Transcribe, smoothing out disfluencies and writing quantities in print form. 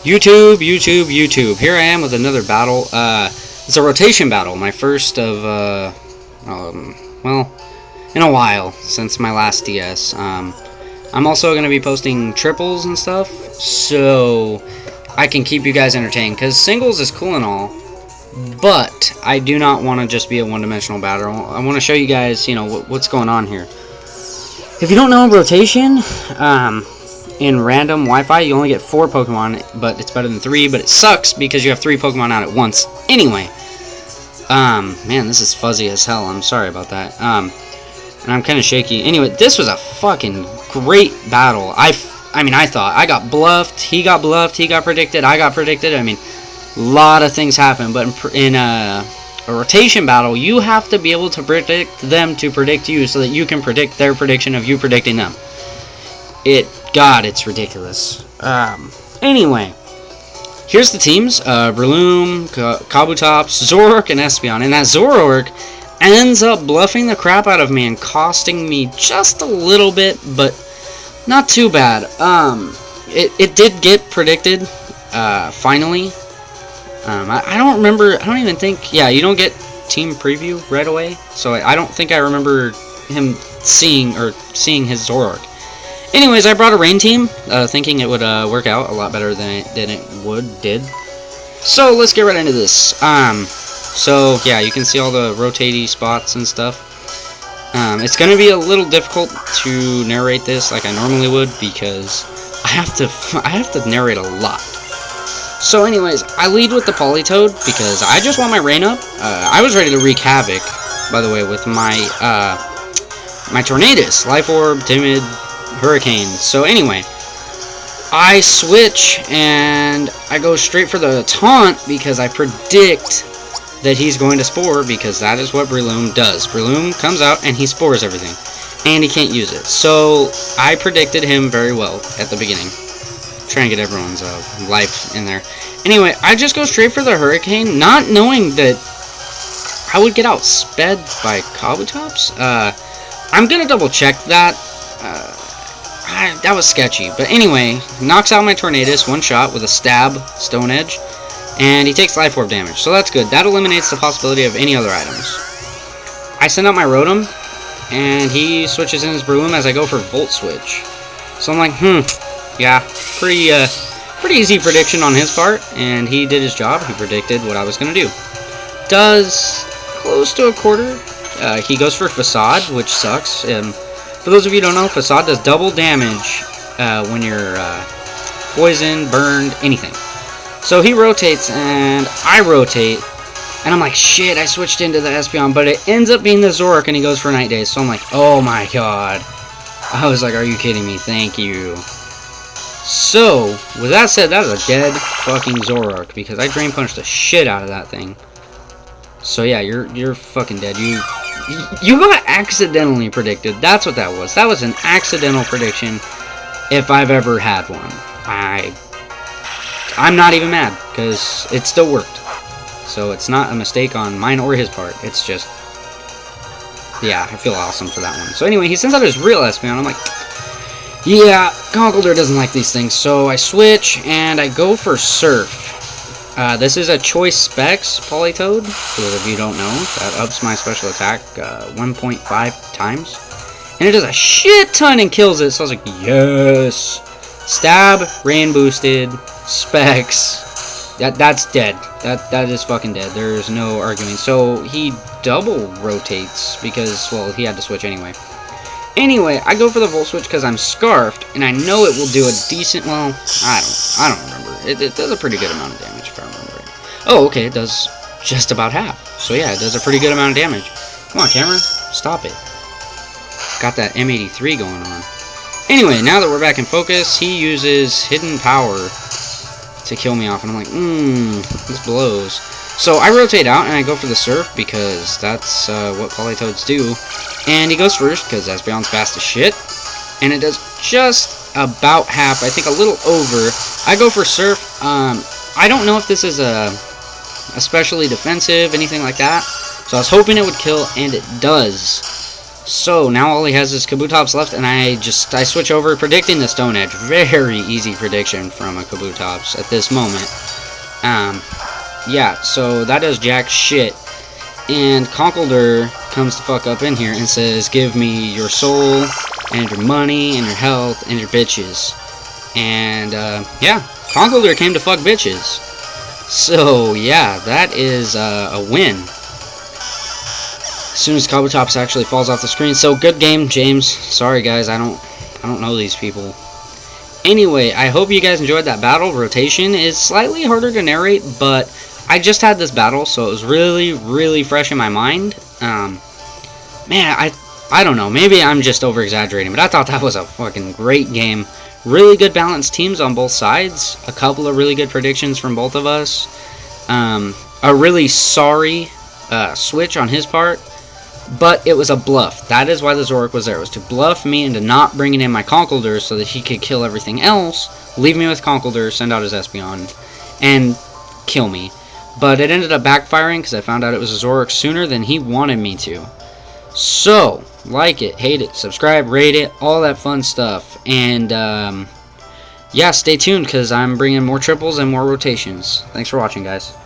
YouTube. Here I am with another battle. It's a rotation battle. My first of, well, in a while since my last DS. I'm also going to be posting triples and stuff, so I can keep you guys entertained. Because singles is cool and all, but I do not want to just be a one-dimensional battle. I want to show you guys, what's going on here. If you don't know rotation, in random Wi-Fi, you only get 4 Pokemon, but it's better than 3, but it sucks because you have 3 Pokemon out at once. Anyway, man, this is fuzzy as hell. I'm sorry about that. And I'm kind of shaky. Anyway, this was a fucking great battle. I thought. I got bluffed, he got predicted, I got predicted. I mean, a lot of things happen, but in a rotation battle, you have to be able to predict them to predict you so that you can predict their prediction of you predicting them. God, it's ridiculous. Anyway, here's the teams. Breloom, Kabutops, Zoroark, and Espeon. And that Zoroark ends up bluffing the crap out of me and costing me just a little bit, but not too bad. It did get predicted, finally. I don't remember, I don't even think, yeah, you don't get team preview right away, so I don't think I remember him seeing his Zoroark. Anyways, I brought a rain team, thinking it would work out a lot better than it did. So let's get right into this. So yeah, you can see all the rotatey spots and stuff. It's gonna be a little difficult to narrate this like I normally would because I have to narrate a lot. So anyways, I lead with the Politoed because I just want my rain up. I was ready to wreak havoc, by the way, with my my Tornadus, Life Orb, Timid, Hurricane. So anyway, I switch and I go straight for the taunt because I predict that he's going to spore because that is what Breloom does. Breloom comes out and he spores everything and he can't use it. So I predicted him very well at the beginning. Trying to get everyone's life in there. Anyway, I just go straight for the Hurricane, not knowing that I would get outsped by Kabutops. I'm gonna double check that. That was sketchy, but anyway, knocks out my Tornadus one shot with a stab, Stone Edge, and he takes Life Orb damage, so that's good. That eliminates the possibility of any other items. I send out my Rotom, and he switches in his Breloom as I go for Volt Switch. So I'm like, yeah, pretty easy prediction on his part, and he did his job. He predicted what I was going to do. Does close to a quarter. He goes for Facade, which sucks. For those of you who don't know, Facade does double damage when you're poisoned, burned, anything. So he rotates, and I rotate, and I'm like, shit, I switched into the Espeon, but it ends up being the Zoroark, and he goes for Night Daze. So I'm like, oh my god. I was like, are you kidding me? Thank you. So, with that said, that is a dead fucking Zoroark, because I Drain Punched the shit out of that thing. So yeah, you're fucking dead. You got accidentally predicted. That's what that was. That was an accidental prediction, if I've ever had one. I'm not even mad, because it still worked. So it's not a mistake on mine or his part. It's just, yeah, I feel awesome for that one. So anyway, he sends out his real Espeon. I'm like, yeah, Conkeldurr doesn't like these things. So I switch, and I go for Surf. This is a Choice Specs Politoed. For those of you who don't know, that ups my special attack 1.5 times. And it does a shit ton and kills it. So I was like, yes. Stab, rain boosted, Specs. That's dead. That is fucking dead. There's no arguing. So he double rotates because, well, he had to switch anyway. Anyway, I go for the Volt Switch because I'm Scarfed, and I know it will do a decent, well, I don't remember. It does a pretty good amount of damage, if I remember right. Oh, okay, it does just about half. So yeah, it does a pretty good amount of damage. Come on, camera, stop it. Got that M83 going on. Anyway, now that we're back in focus, he uses Hidden Power to kill me off, and I'm like, this blows. So I rotate out, and I go for the Surf, because that's what Politoads do. And he goes first, because Espeon's fast as shit. And it does just about half, I think a little over. I go for Surf. I don't know if this is especially defensive, anything like that. So I was hoping it would kill, and it does. So now all he has is kabutops left, and I switch over predicting the stone edge. Very easy prediction from a kabutops at this moment. Yeah, so that does jack shit. And Conkeldurr comes the fuck up in here and says, give me your soul, and your money, and your health, and your bitches. And, yeah, Conkeldurr came to fuck bitches. So, yeah, that is a win. As soon as kabutops actually falls off the screen. So, good game, James. Sorry, guys, I don't know these people. Anyway, I hope you guys enjoyed that battle. Rotation is slightly harder to narrate, but I just had this battle, so it was really, really fresh in my mind. Man, I don't know. Maybe I'm just over-exaggerating, but I thought that was a fucking great game. Really good balanced teams on both sides. A couple of really good predictions from both of us. A really sorry switch on his part, but it was a bluff. That is why the Zoroark was there. It was to bluff me into not bringing in my Conkeldurr so that he could kill everything else, leave me with Conkeldurr, send out his Espeon, and kill me. But it ended up backfiring because I found out it was a Zoroark sooner than he wanted me to. So, like it, hate it, subscribe, rate it, all that fun stuff. And, yeah, stay tuned because I'm bringing more triples and more rotations. Thanks for watching, guys.